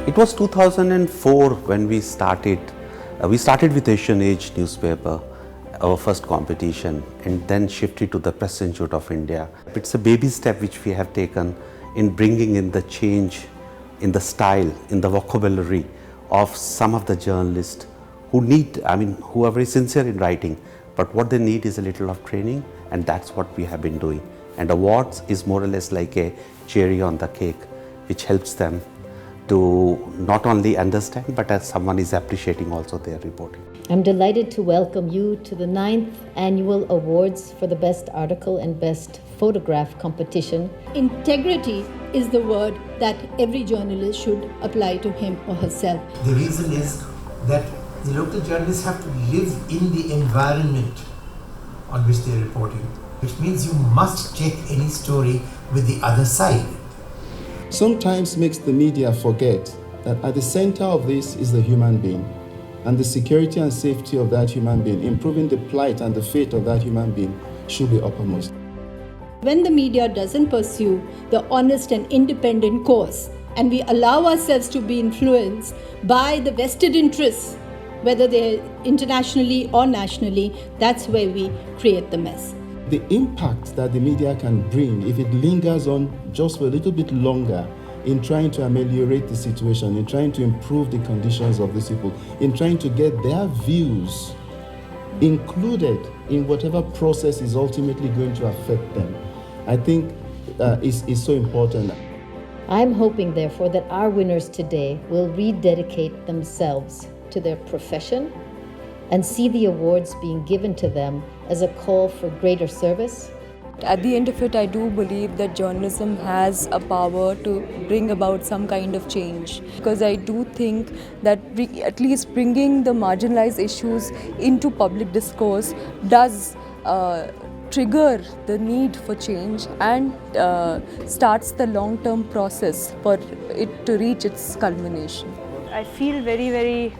It was 2004 when we started. We started with Asian Age newspaper, our first competition, and then shifted to the Press Institute of India. It's a baby step which we have taken in bringing in the change in the style, in the vocabulary of some of the journalists who who are very sincere in writing, but what they need is a little of training, and that's what we have been doing. And awards is more or less like a cherry on the cake, which helps them to not only understand, but as someone is appreciating also their reporting. I'm delighted to welcome you to the 9th Annual Awards for the Best Article and Best Photograph competition. Integrity is the word that every journalist should apply to him or herself. The reason is that the local journalists have to live in the environment on which they are reporting, which means you must check any story with the other side. Sometimes makes the media forget that at the center of this is the human being, and the security and safety of that human being, improving the plight and the fate of that human being should be uppermost. When the media doesn't pursue the honest and independent course, and we allow ourselves to be influenced by the vested interests, whether they're internationally or nationally, that's where we create the mess. The impact that the media can bring, if it lingers on just for a little bit longer in trying to ameliorate the situation, in trying to improve the conditions of these people, in trying to get their views included in whatever process is ultimately going to affect them, I think is so important. I'm hoping, therefore, that our winners today will rededicate themselves to their profession and see the awards being given to them as a call for greater service. At the end of it, I do believe that journalism has a power to bring about some kind of change, because I do think that at least bringing the marginalized issues into public discourse does trigger the need for change and starts the long-term process for it to reach its culmination. I feel very, very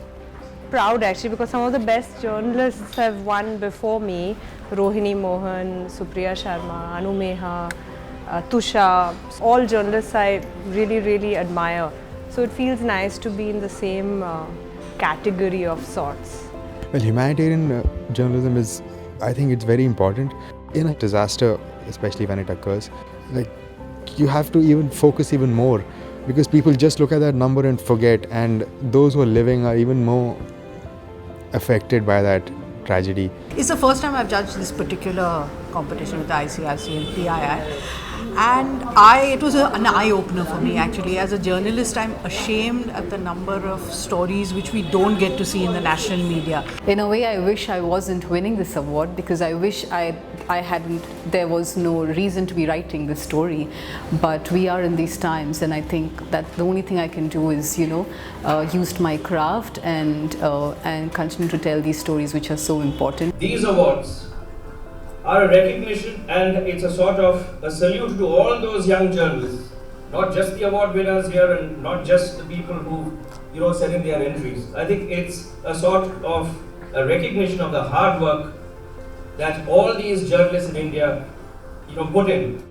proud actually, because some of the best journalists have won before me. Rohini Mohan, Supriya Sharma, Anu Meha, Tusha, all journalists I really, really admire. So it feels nice to be in the same category of sorts. Well, humanitarian journalism is, I think it's very important. In a disaster, especially when it occurs, like, you have to even focus even more, because people just look at that number and forget, and those who are living are even more affected by that tragedy. It's the first time I've judged this particular competition with the Icrc and PII, and it was an eye-opener for me actually. As a journalist, I'm ashamed at the number of stories which we don't get to see in the national media. In a way, I wish I wasn't winning this award, because I wish there was no reason to be writing this story. But we are in these times, and I think that the only thing I can do is, use my craft and continue to tell these stories which are so important. These awards are a recognition, and it's a sort of a salute to all those young journalists, not just the award winners here and not just the people who sent in their entries. I think it's a sort of a recognition of the hard work that all these journalists in India put in.